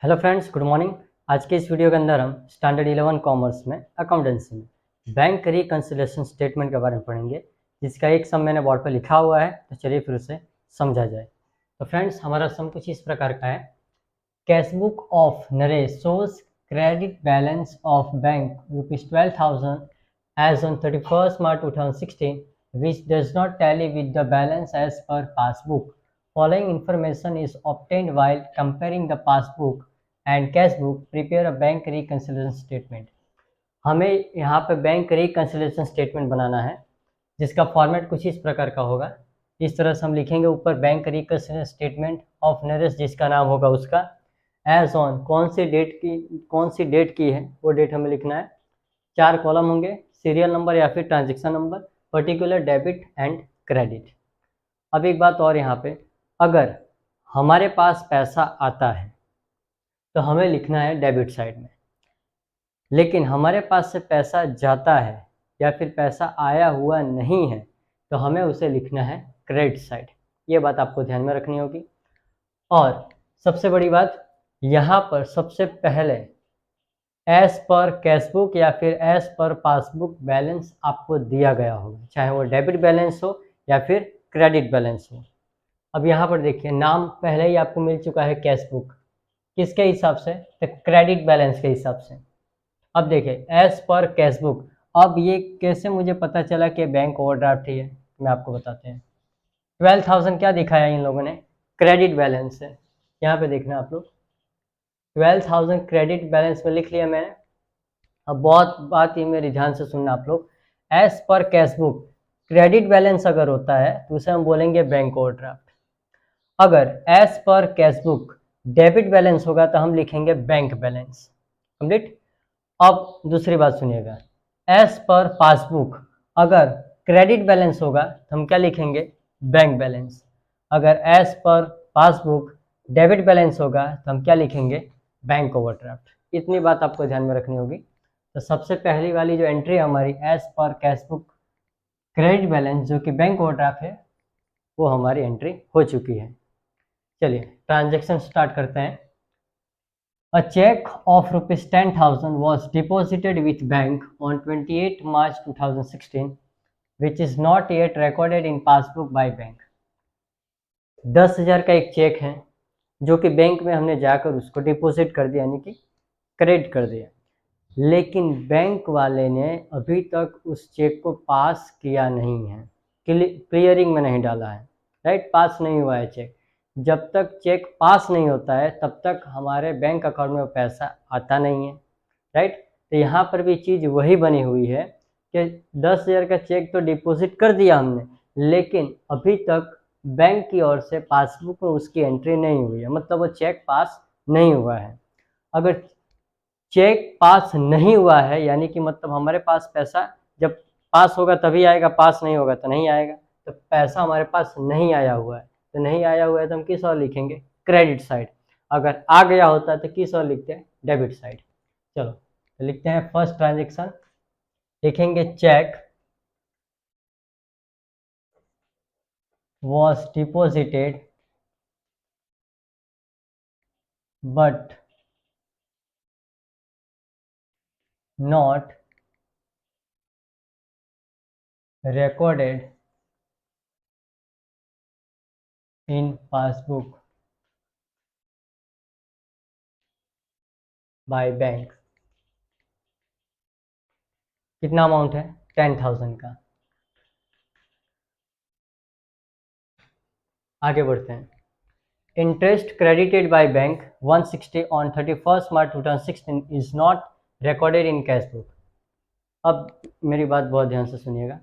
Hello friends, good morning. आज के इस वीडियो के अंदर हम स्टैंडर्ड 11 कॉमर्स में अकाउंटेंसी में बैंक रिकंसिलिएशन स्टेटमेंट के बारे में पढ़ेंगे, जिसका एक सम मैंने बोर्ड पर लिखा हुआ है। तो चलिए फिर उसे समझा जाए। तो फ्रेंड्स, हमारा सम कुछ इस प्रकार का है। Cash book of Naresh shows credit balance of bank ₹12,000 as on 31st March 2016, which does not tally with the balance as per passbook. Following information is obtained while comparing the passbook and cash book. Prepare a bank reconciliation statement. हमें यहाँ पे bank reconciliation statement बनाना है, जिसका format कुछ इस प्रकार का होगा। इस तरह से हम लिखेंगे ऊपर bank reconciliation statement of Naresh, जिसका नाम होगा उसका एज ऑन, कौन सी डेट की है वो डेट हमें लिखना है। 4 कॉलम होंगे, सीरियल नंबर या फिर transaction number, particular debit and credit. अब एक बात और यहाँ पे, अगर हमारे पास पैसा आता है तो हमें लिखना है डेबिट साइड में, लेकिन हमारे पास से पैसा जाता है या फिर पैसा आया हुआ नहीं है तो हमें उसे लिखना है क्रेडिट साइड। ये बात आपको ध्यान में रखनी होगी। और सबसे बड़ी बात, यहाँ पर सबसे पहले एज पर कैशबुक या फिर एज पर पासबुक बैलेंस आपको दिया गया होगा, चाहे वो डेबिट बैलेंस हो या फिर क्रेडिट बैलेंस हो। अब यहाँ पर देखिए, नाम पहले ही आपको मिल चुका है कैशबुक, किसके हिसाब से? तो क्रेडिट बैलेंस के हिसाब से। अब देखिए एज पर कैशबुक, अब ये कैसे मुझे पता चला कि बैंक ओवरड्राफ्ट ही है? मैं आपको बताते हैं। 12,000 क्या दिखाया इन लोगों ने? क्रेडिट बैलेंस है। यहाँ पे देखना आप लोग, 12,000 क्रेडिट बैलेंस में लिख लिया मैंने। अब बहुत बात ये मेरी ध्यान से सुनना आप लोग। As per cashbook credit balance अगर होता है तो उसे हम बोलेंगे बैंक ओवरड्राफ्ट। अगर as per cashbook debit balance होगा तो हम लिखेंगे बैंक बैलेंस। कंप्लीट। अब दूसरी बात सुनिएगा, एज पर पासबुक अगर क्रेडिट बैलेंस होगा तो हम क्या लिखेंगे? Bank balance. अगर as per passbook debit balance होगा तो हम क्या लिखेंगे? Bank overdraft. इतनी बात आपको ध्यान में रखनी होगी। तो सबसे पहली वाली जो एंट्री है हमारी, as per cashbook credit balance, जो कि बैंक ओवरड्राफ्ट है, वो हमारी एंट्री हो चुकी है। चलिए ट्रांजेक्शन स्टार्ट करते हैं। A check of ₹10,000 was deposited with bank on 28 March 2016, which is not yet recorded in passbook by bank. 10,000 का एक चेक है जो कि बैंक में हमने जाकर उसको डिपॉजिट कर दिया, यानी कि क्रेडिट कर दिया, लेकिन बैंक वाले ने अभी तक उस चेक को पास किया नहीं है, क्लियरिंग में नहीं डाला है। राइट, पास नहीं हुआ है चेक। जब तक चेक पास नहीं होता है तब तक हमारे बैंक अकाउंट में पैसा आता नहीं है। राइट, तो यहाँ पर भी चीज़ वही बनी हुई है कि 10,000 का चेक तो डिपॉजिट कर दिया हमने, लेकिन अभी तक बैंक की ओर से पासबुक में उसकी एंट्री नहीं हुई है, मतलब वो चेक पास नहीं हुआ है। अगर चेक पास नहीं हुआ है यानी कि मतलब हमारे पास पैसा जब पास होगा तभी आएगा, पास नहीं होगा तो नहीं आएगा। तो पैसा हमारे पास नहीं आया हुआ है, तो नहीं आया हुआ है तो हम किस और लिखेंगे? Credit side. अगर आ गया होता है तो किस और लिखते हैं? Debit side. चलो तो लिखते हैं फर्स्ट ट्रांजेक्शन, लिखेंगे check was deposited but not recorded in passbook by bank। कितना अमाउंट है? 10,000 का। आगे बढ़ते हैं। Interest credited by bank 160 on 31st March 2016 is not recorded in cash book। अब मेरी बात बहुत ध्यान से सुनिएगा।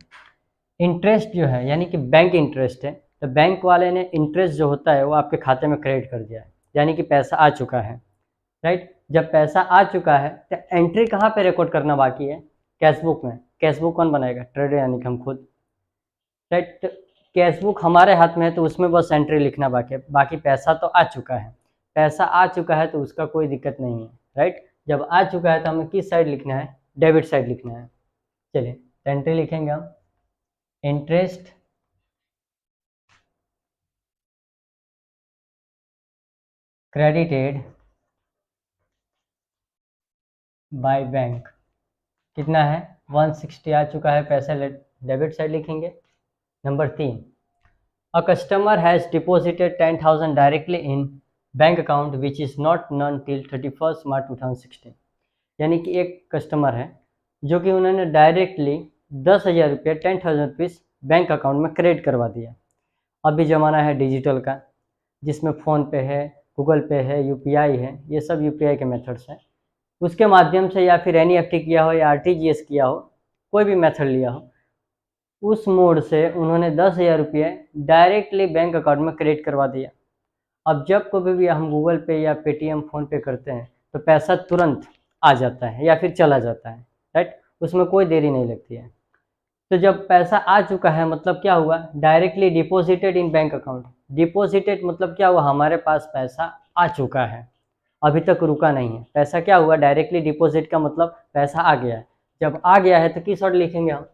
इंटरेस्ट जो है यानी कि बैंक इंटरेस्ट है, तो बैंक वाले ने इंटरेस्ट जो होता है वो आपके खाते में क्रेडिट कर दिया है, यानी कि पैसा आ चुका है। राइट, जब पैसा आ चुका है तो एंट्री कहाँ पे रिकॉर्ड करना बाकी है? कैशबुक में। कैशबुक कौन बनाएगा? ट्रेडर, यानी कि हम खुद। राइट, कैशबुक हमारे हाथ में है तो उसमें बस एंट्री लिखना बाकी है, बाकी पैसा तो आ चुका है। पैसा आ चुका है तो उसका कोई दिक्कत नहीं है। राइट, जब आ चुका है तो हमें किस साइड लिखना है? डेबिट साइड लिखना है। चलिए तो एंट्री लिखेंगे हम, इंटरेस्ट क्रेडिटेड बाय बैंक कितना है 160 आ चुका है, पैसा डेबिट साइड लिखेंगे। Number 3, a customer has deposited 10,000 directly in bank account which is not known till 31 March 2016। यानी कि एक कस्टमर है जो कि उन्होंने डायरेक्टली 10,000 रुपये 10,000 रुपीज़ बैंक अकाउंट में क्रेडिट करवा दिया। अभी ज़माना है डिजिटल का, जिसमें फ़ोन पे है, गूगल पे है, यूपीआई है, ये सब यूपीआई के मेथड्स हैं। उसके माध्यम से या फिर एनईएफटी किया हो या आरटीजीएस किया हो, कोई भी मेथड लिया हो, उस मोड से उन्होंने 10,000 रुपये डायरेक्टली बैंक अकाउंट में क्रेडिट करवा दिया। अब जब कभी भी हम गूगल पे या पेटीएम फ़ोन पे करते हैं तो पैसा तुरंत आ जाता है या फिर चला जाता है, राइट, उसमें कोई देरी नहीं लगती है। तो जब पैसा आ चुका है मतलब क्या हुआ, directly deposited in bank account. Deposited मतलब क्या हुआ, हमारे पास पैसा आ चुका है, अभी तक रुका नहीं है। पैसा क्या हुआ, डायरेक्टली डिपॉजिट का मतलब पैसा आ गया है। जब आ गया है तो किस ओर लिखेंगे हम,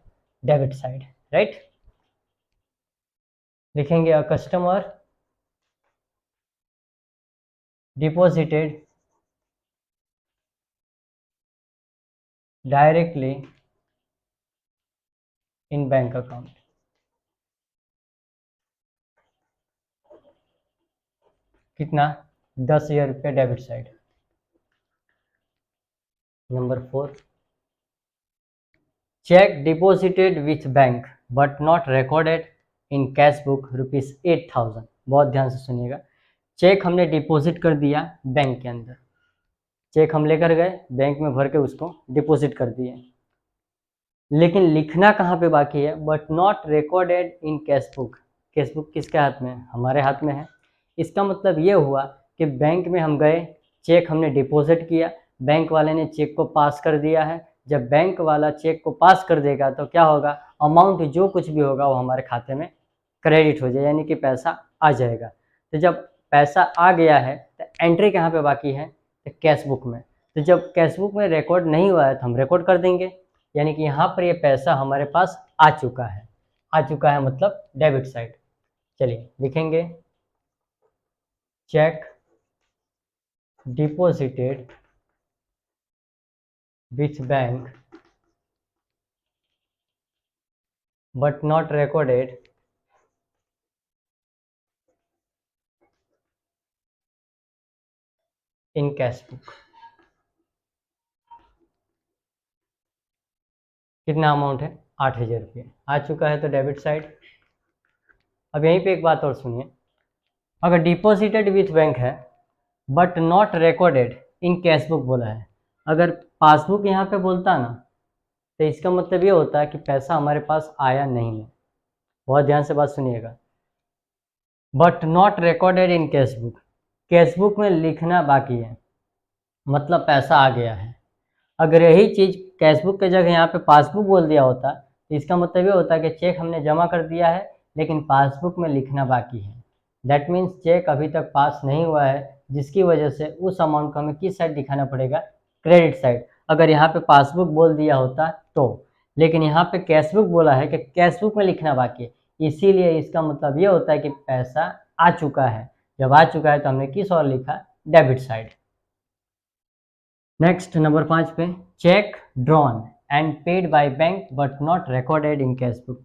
डेबिट साइड, राइट। लिखेंगे a customer deposited directly in bank account. कितना, 10,000 रुपये debit side. Number 4, cheque deposited with bank but not recorded in cash book ₹8,000। बहुत ध्यान से सुनिएगा। चेक हमने डिपॉजिट कर दिया बैंक के अंदर, चेक हम लेकर गए बैंक में भर के उसको डिपॉजिट कर दिए, लेकिन लिखना कहाँ पे बाकी है, but not recorded in cash book. Cash book किसके हाथ में है, हमारे हाथ में है। इसका मतलब ये हुआ कि बैंक में हम गए, चेक हमने डिपॉजिट किया, बैंक वाले ने चेक को पास कर दिया है। जब बैंक वाला चेक को पास कर देगा तो क्या होगा, अमाउंट जो कुछ भी होगा वो हमारे खाते में क्रेडिट हो जाए, यानी कि पैसा आ जाएगा। तो जब पैसा आ गया है तो एंट्री कहाँ पे बाकी है, तो कैश बुक में। तो जब कैश बुक में रिकॉर्ड नहीं हुआ है तो हम रिकॉर्ड कर देंगे, यानी कि यहाँ पर ये पैसा हमारे पास आ चुका है। आ चुका है मतलब डेबिट साइड। चलिए लिखेंगे, check deposited with bank but not recorded in cash book. कितना अमाउंट है, 8,000 रुपये आ चुका है तो डेबिट साइड। अब यहीं पे एक बात और सुनिए, अगर डिपॉजिटेड विथ बैंक है but not recorded in cash book बोला है, अगर पासबुक यहाँ पे बोलता ना तो इसका मतलब ये होता है कि पैसा हमारे पास आया नहीं है। बहुत ध्यान से बात सुनिएगा, but not recorded in cash book, cash book में लिखना बाकी है, मतलब पैसा आ गया है। अगर यही चीज़ कैश बुक के जगह यहाँ पे पासबुक बोल दिया होता तो इसका मतलब ये होता है कि चेक हमने जमा कर दिया है लेकिन पासबुक में लिखना बाकी है। दैट मीन्स चेक अभी तक पास नहीं हुआ है, जिसकी वजह से उस अमाउंट को हमें किस साइड दिखाना पड़ेगा, क्रेडिट साइड। अगर यहाँ पे पासबुक बोल दिया होता तो, लेकिन यहाँ पे कैश बुक बोला है कि कैश बुक में लिखना बाकी है, इसीलिए इसका मतलब ये होता है कि पैसा आ चुका है। जब आ चुका है तो हमने किस और लिखा, डेबिट साइड। नेक्स्ट नंबर 5 पे, check drawn and paid by bank but not recorded in cash book.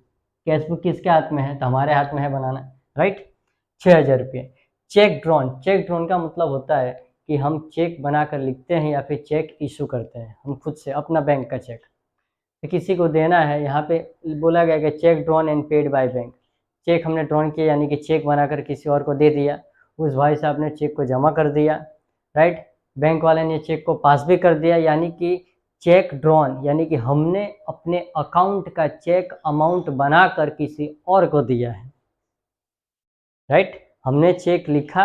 Cash book किसके हाथ में है, तो हमारे हाथ में है बनाना, राइट। 6,000 रुपये। चेक ड्रॉन, चेक ड्रॉन का मतलब होता है कि हम चेक बनाकर लिखते हैं या फिर चेक इशू करते हैं हम खुद से, अपना बैंक का चेक तो किसी को देना है। यहाँ पे बोला गया कि cheque drawn and paid by bank, cheque हमने ड्रॉन किया यानी कि चेक बनाकर किसी और को दे दिया, उस भाई साहब ने चेक को जमा कर दिया, राइट। बैंक वाले ने चेक को पास भी कर दिया, यानी कि चेक ड्रॉन यानी कि हमने अपने अकाउंट का चेक अमाउंट बनाकर किसी और को दिया है, राइट। हमने चेक लिखा,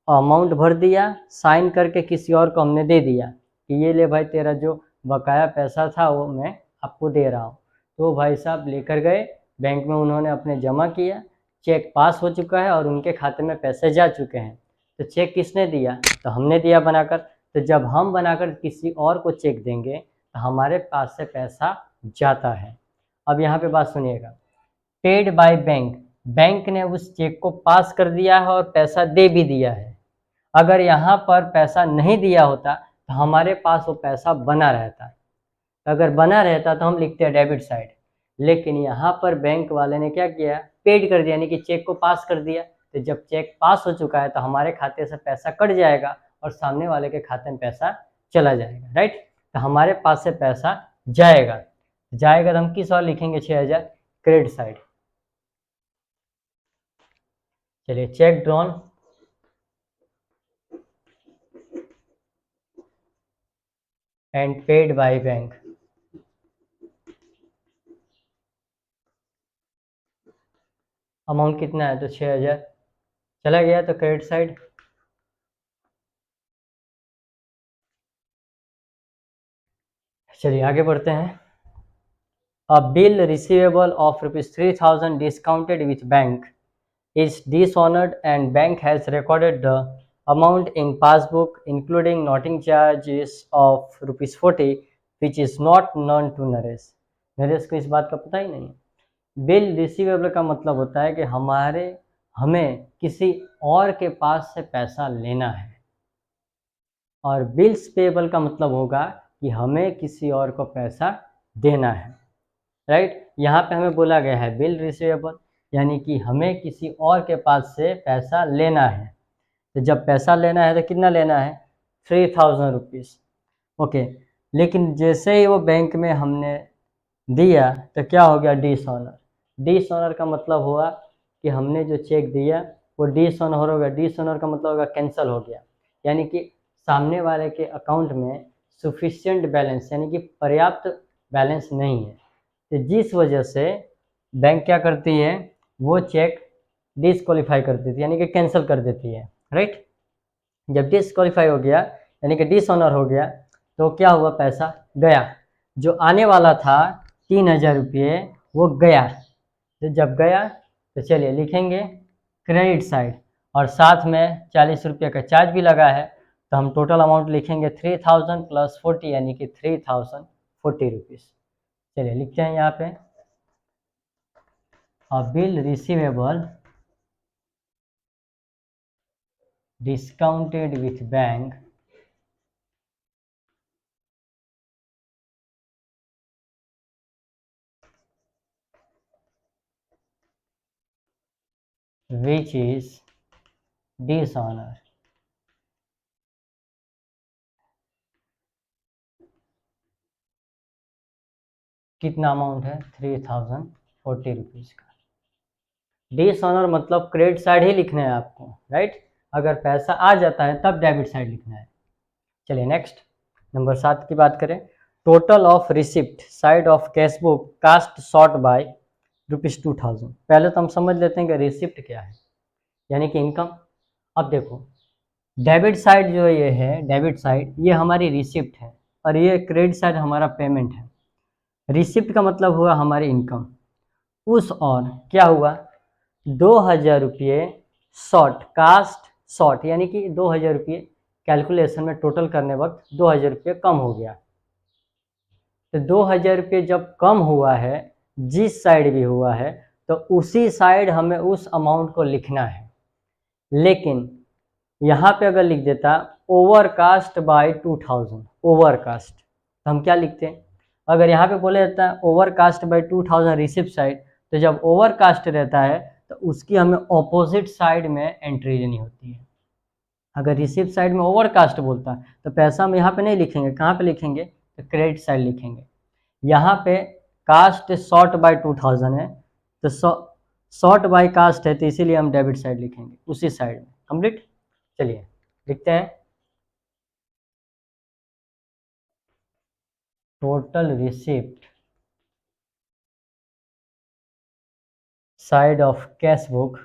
अमाउंट भर दिया, साइन करके किसी और को हमने दे दिया कि ये ले भाई तेरा जो बकाया पैसा था वो मैं आपको दे रहा हूँ। तो भाई साहब लेकर गए बैंक में, उन्होंने अपने जमा किया, चेक पास हो चुका है और उनके खाते में पैसे जा चुके हैं। तो चेक किसने दिया, तो हमने दिया बनाकर। तो जब हम बनाकर किसी और को चेक देंगे तो हमारे पास से पैसा जाता है। अब यहाँ पे बात सुनिएगा, पेड बाय बैंक, बैंक ने उस चेक को पास कर दिया है और पैसा दे भी दिया है। अगर यहाँ पर पैसा नहीं दिया होता तो हमारे पास वो पैसा बना रहता है। अगर बना रहता तो हम लिखते हैं डेबिट साइड, लेकिन यहाँ पर बैंक वाले ने क्या किया, पेड कर दिया, यानी कि चेक को पास कर दिया। तो जब चेक पास हो चुका है तो हमारे खाते से पैसा कट जाएगा और सामने वाले के खाते में पैसा चला जाएगा, राइट। तो हमारे पास से पैसा जाएगा तो हम किस और लिखेंगे, 6000 क्रेडिट साइड। चलिए, check drawn and paid by bank. Amount कितना है, तो 6000 चला गया, तो क्रेडिट साइड। चलिए आगे बढ़ते हैं। अ bill receivable of ₹3000 discounted with bank is dishonored and bank has recorded the amount in passbook including noting charges of ₹40 which is not known to Naresh. Naresh को इस बात का पता ही नहीं है। बिल रिसीवेबल का मतलब होता है कि हमें किसी और के पास से पैसा लेना है, और बिल्स पेबल का मतलब होगा कि हमें किसी और को पैसा देना है, राइट। यहाँ पे हमें बोला गया है बिल रिसीवेबल, यानी कि हमें किसी और के पास से पैसा लेना है। तो जब पैसा लेना है तो कितना लेना है, 3000 रुपीज़, ओके। लेकिन जैसे ही वो बैंक में हमने दिया तो क्या हो गया, डिसऑनर। डिसऑनर का मतलब हुआ कि हमने जो चेक दिया वो डिसऑनर हो गया। डिसऑनर का मतलब होगा कैंसिल हो गया, यानी कि सामने वाले के अकाउंट में सफिशिएंट बैलेंस, यानी कि पर्याप्त बैलेंस नहीं है। तो जिस वजह से बैंक क्या करती है, वो चेक डिसक्वालीफाई कर देती है, यानी कि कैंसिल कर देती है, राइट। जब डिसक्वालीफाई हो गया यानी कि डिसऑनर हो गया तो क्या हुआ, पैसा गया। जो आने वाला था 3000 रुपये वो गया। तो जब गया तो चलिए लिखेंगे क्रेडिट साइड, और साथ में 40 रुपये का चार्ज भी लगा है, तो हम टोटल अमाउंट लिखेंगे 3000 + 40 यानी कि 3040 रुपीज़। चलिए लिखते हैं यहाँ पे, अ bill receivable discounted with bank which is dishonor। कितना अमाउंट है, 3040 रुपीज़ का। डिसऑनर मतलब क्रेडिट साइड ही लिखना है आपको, राइट। अगर पैसा आ जाता है तब डेबिट साइड लिखना है। चलिए नेक्स्ट, नंबर 7 की बात करें। Total of receipt side of cash book cast short by ₹2000। पहले तो हम समझ लेते हैं कि रिसिप्ट क्या है, यानी कि इनकम। अब देखो, डेबिट साइड जो ये है, डेबिट साइड ये हमारी रिसिप्ट है, और ये क्रेडिट साइड हमारा पेमेंट है। रिसिप्ट का मतलब हुआ हमारी इनकम, उस और क्या हुआ, 2000 रुपये शॉर्ट, कास्ट शॉर्ट, यानी कि 2000 रुपये कैलकुलेशन में टोटल करने वक्त 2000 रुपये कम हो गया। तो 2000 रुपये जब कम हुआ है, जिस साइड भी हुआ है, तो उसी साइड हमें उस अमाउंट को लिखना है। लेकिन यहाँ पे अगर लिख देता ओवरकास्ट बाय 2000, ओवरकास्ट, तो हम क्या लिखते हैं, अगर यहाँ पे बोले जाता है ओवरकास्ट बाय 2000 रिसिप्ट साइड, तो जब ओवरकास्ट रहता है तो उसकी हमें ऑपोजिट साइड में एंट्री लेनी होती है। अगर रिसिप्ट साइड में ओवरकास्ट बोलता है तो पैसा हम यहाँ पे नहीं लिखेंगे, कहाँ पे लिखेंगे, तो क्रेडिट साइड लिखेंगे। यहाँ पे कास्ट शॉर्ट बाय 2000 है, तो शॉर्ट बाय कास्ट है, तो इसीलिए हम डेबिट साइड लिखेंगे उसी साइड में। कंप्लीट। चलिए लिखते हैं, total receipt side of cash book,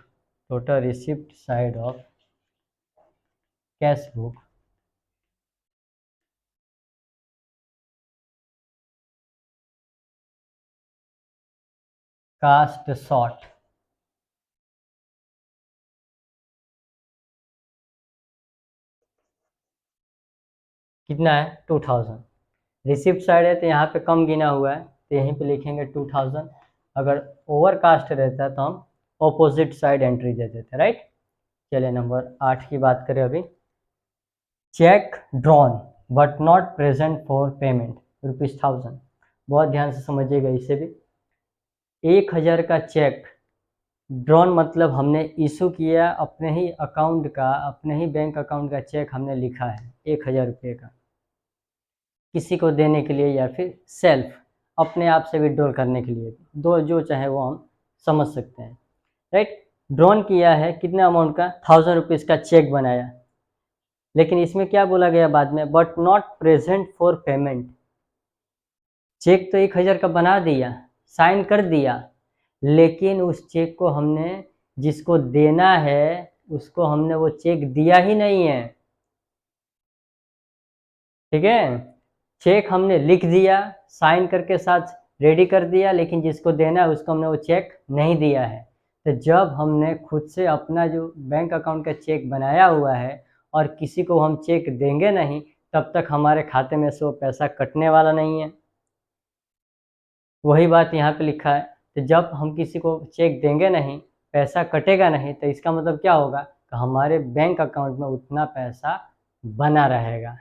total receipt side of cash book cast short कितना है, 2000। रिसिप्ट साइड है तो यहाँ पे कम गिना हुआ है, तो यहीं पे लिखेंगे 2000। अगर ओवरकास्ट रहता है तो हम ऑपोजिट साइड एंट्री दे देते, राइट। चलिए नंबर 8 की बात करें अभी। Check drawn but not present for payment ₹1000। बहुत ध्यान से समझिएगा इसे भी। 1000 का चेक ड्रॉन मतलब हमने इशू किया अपने ही अकाउंट का, अपने ही बैंक अकाउंट का चेक हमने लिखा है 1000 का किसी को देने के लिए या फिर सेल्फ अपने आप से विड्रॉल करने के लिए, दो जो चाहे वो हम समझ सकते हैं, राइट। ड्रॉन किया है कितने अमाउंट का, ₹1000 का चेक बनाया, लेकिन इसमें क्या बोला गया बाद में, but not present for payment. Cheque तो 1000 का बना दिया, साइन कर दिया, लेकिन उस चेक को हमने जिसको देना है उसको हमने वो चेक दिया ही नहीं है, ठीक है। चेक हमने लिख दिया, साइन करके साथ रेडी कर दिया, लेकिन जिसको देना है उसको हमने वो चेक नहीं दिया है। तो जब हमने खुद से अपना जो बैंक अकाउंट का चेक बनाया हुआ है और किसी को हम चेक देंगे नहीं, तब तक हमारे खाते में से वो पैसा कटने वाला नहीं है। वही बात यहाँ पे लिखा है। तो जब हम किसी को चेक देंगे नहीं, पैसा कटेगा नहीं, तो इसका मतलब क्या होगा कि हमारे बैंक अकाउंट में उतना पैसा बना रहेगा।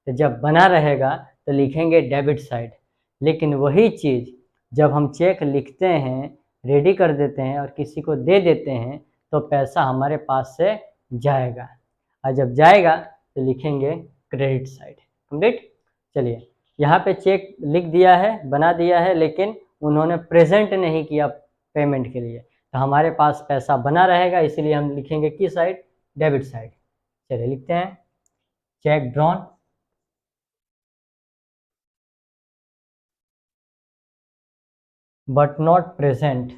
तो जब बना रहेगा तो लिखेंगे डेबिट साइड। लेकिन वही चीज़ जब हम चेक लिखते हैं, रेडी कर देते हैं और किसी को दे देते हैं, तो पैसा हमारे पास से जाएगा, और जब जाएगा तो लिखेंगे क्रेडिट साइड। कंप्लीट। चलिए, यहाँ पे चेक लिख दिया है, बना दिया है, लेकिन उन्होंने प्रेजेंट नहीं किया पेमेंट के लिए, तो हमारे पास पैसा बना रहेगा, इसीलिए हम लिखेंगे किस साइड, डेबिट साइड। चलिए लिखते हैं, cheque drawn but not present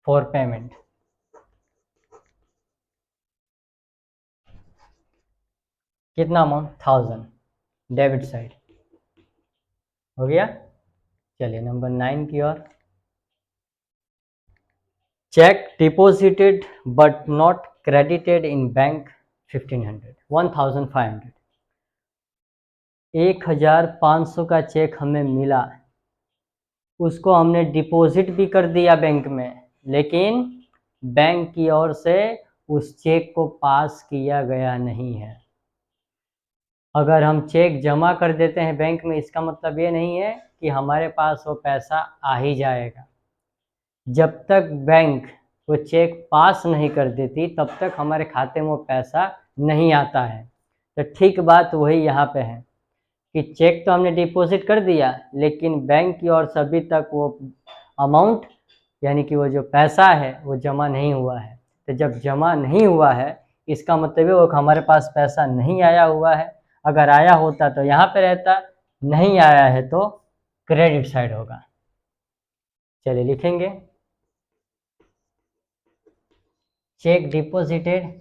for payment। कितना अमाउंट, 1000, डेबिट साइड हो गया। चलिए नंबर 9 की ओर, cheque deposited but not credited in bank 1500 1500 का चेक हमें मिला, उसको हमने डिपॉजिट भी कर दिया बैंक में, लेकिन बैंक की ओर से उस चेक को पास किया गया नहीं है। अगर हम चेक जमा कर देते हैं बैंक में, इसका मतलब ये नहीं है कि हमारे पास वो पैसा आ ही जाएगा। जब तक बैंक वो चेक पास नहीं कर देती, तब तक हमारे खाते में वो पैसा नहीं आता है। तो ठीक बात वही यहाँ पे है कि चेक तो हमने डिपॉजिट कर दिया, लेकिन बैंक की ओर से अभी तक वो अमाउंट यानी कि वो जो पैसा है वो जमा नहीं हुआ है। तो जब जमा नहीं हुआ है, इसका मतलब वो हमारे पास पैसा नहीं आया हुआ है। अगर आया होता तो यहाँ पे रहता, नहीं आया है तो क्रेडिट साइड होगा। चलिए लिखेंगे, check deposited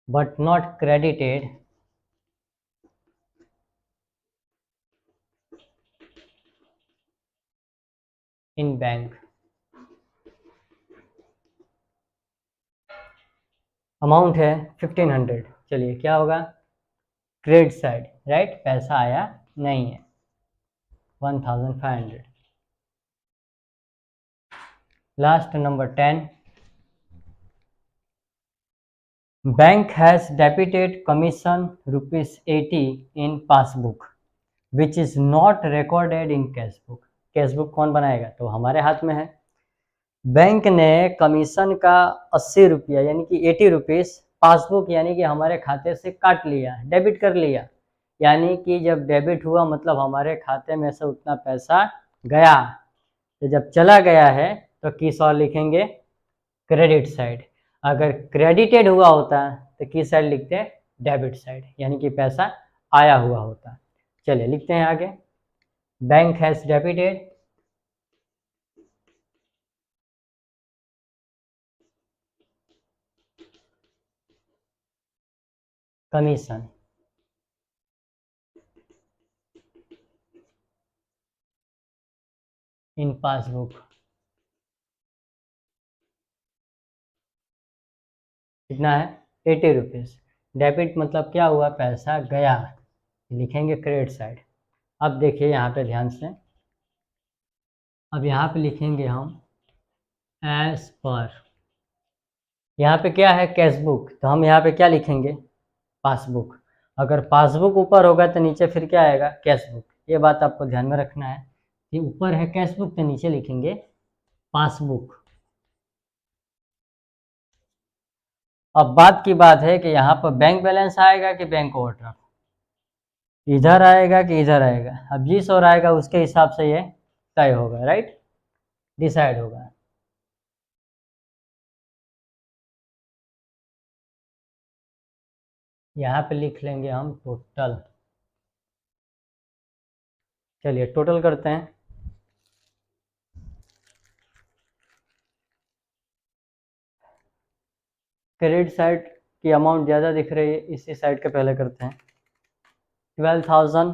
but not credited in bank। Amount है 1500। चलिए क्या होगा, क्रेडिट साइड, राइट, पैसा आया नहीं है 1500। Last number 10, bank has debited commission ₹80 in passbook which is not recorded in cashbook. Cashbook कौन बनाएगा, तो हमारे हाथ में है। बैंक ने कमीशन का 80 रुपया यानी कि 80 रुपीज़ पासबुक यानी कि हमारे खाते से काट लिया, डेबिट कर लिया। यानी कि जब डेबिट हुआ मतलब हमारे खाते में से उतना पैसा गया। तो जब चला गया है तो किस और लिखेंगे, क्रेडिट साइड। अगर क्रेडिटेड हुआ होता तो किस साइड लिखते हैं, डेबिट साइड, यानी कि पैसा आया हुआ होता। चलिए लिखते हैं आगे, bank has debited commission in passbook. कितना है, 80 रुपीज़। डेबिट मतलब क्या हुआ, पैसा गया, लिखेंगे क्रेडिट साइड। अब देखिए यहाँ पे ध्यान से, अब यहाँ पे लिखेंगे हम एज पर, यहाँ पे क्या है कैश बुक, तो हम यहाँ पे क्या लिखेंगे पासबुक। अगर पासबुक ऊपर होगा तो नीचे फिर क्या आएगा कैश बुक। ये बात आपको ध्यान में रखना है कि ऊपर है कैश बुक तो नीचे लिखेंगे पासबुक। अब बात की बात है कि यहाँ पर बैंक बैलेंस आएगा कि बैंक ओवरड्राफ्ट, इधर आएगा कि इधर आएगा। अब जिस ओर आएगा उसके हिसाब से ये तय होगा, राइट, डिसाइड होगा। यहाँ पे लिख लेंगे हम टोटल। चलिए टोटल करते हैं। क्रेडिट साइड की अमाउंट ज़्यादा दिख रही है, इसी साइड के पहले करते हैं। 12,000,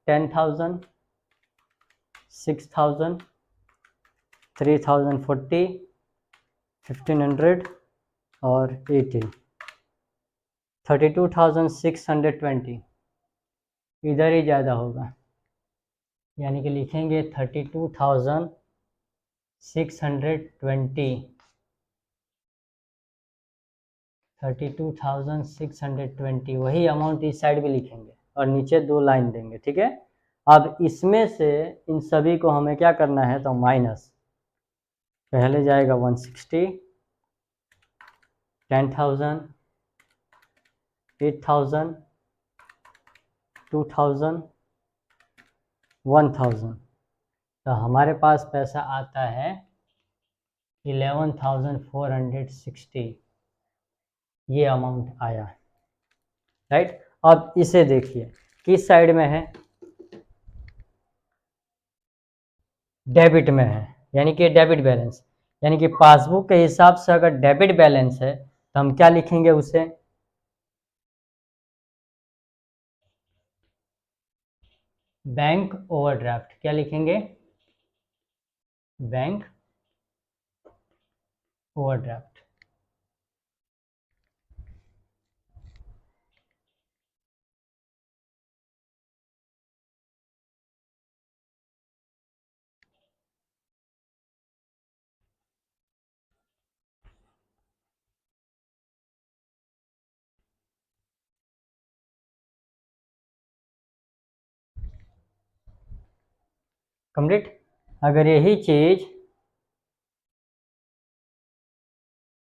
10,000, 6,000, 3,040, 1,500 और 18, 32,620 इधर ही ज़्यादा होगा, यानी कि लिखेंगे 32,620, 32,620 वही अमाउंट इस साइड भी लिखेंगे और नीचे 2 लाइन देंगे, ठीक है। अब इसमें से इन सभी को हमें क्या करना है तो माइनस, पहले जाएगा 160, 10,000, 8,000, 2,000, 1,000, तो हमारे पास पैसा आता है 11,460, ये अमाउंट आया, राइट। अब इसे देखिए किस साइड में है, डेबिट में है, यानी कि डेबिट बैलेंस, यानी कि पासबुक के हिसाब से अगर डेबिट बैलेंस है तो हम क्या लिखेंगे उसे बैंक ओवरड्राफ्ट। क्या लिखेंगे बैंक ओवरड्राफ्ट। कंप्लीट। अगर यही चीज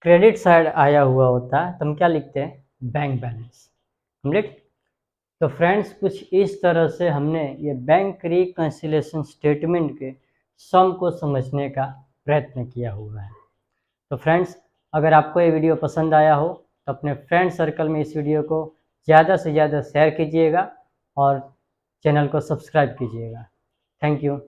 क्रेडिट साइड आया हुआ होता तो हम क्या लिखते हैं बैंक बैलेंस। कंप्लीट। तो फ्रेंड्स कुछ इस तरह से हमने ये बैंक रिकंसिलिएशन स्टेटमेंट के सम को समझने का प्रयत्न किया हुआ है। तो फ्रेंड्स अगर आपको ये वीडियो पसंद आया हो तो अपने फ्रेंड सर्कल में इस वीडियो को ज़्यादा से ज़्यादा शेयर कीजिएगा और चैनल को सब्सक्राइब कीजिएगा। Thank you.